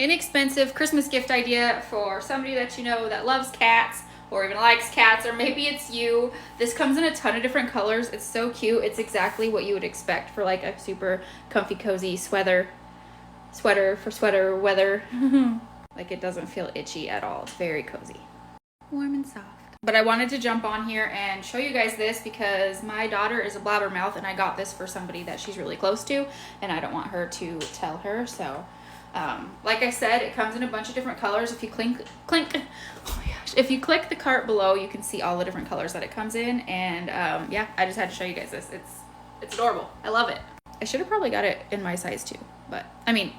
inexpensive Christmas gift idea for somebody that you know that loves cats or even likes cats, or maybe it's you. This comes in a ton of different colors. It's so cute. It's exactly what you would expect for like a super comfy, cozy sweater for sweater weather. Like, it doesn't feel itchy at all. It's very cozy. Warm and soft. But I wanted to jump on here and show you guys this because my daughter is a blabbermouth and I got this for somebody that she's really close to and I don't want her to tell her. So like I said, it comes in a bunch of different colors. If you clink, oh my gosh, if you click the cart below, you can see all the different colors that it comes in. And yeah, I just had to show you guys this. It's adorable. I love it. I should have probably got it in my size too, but I mean,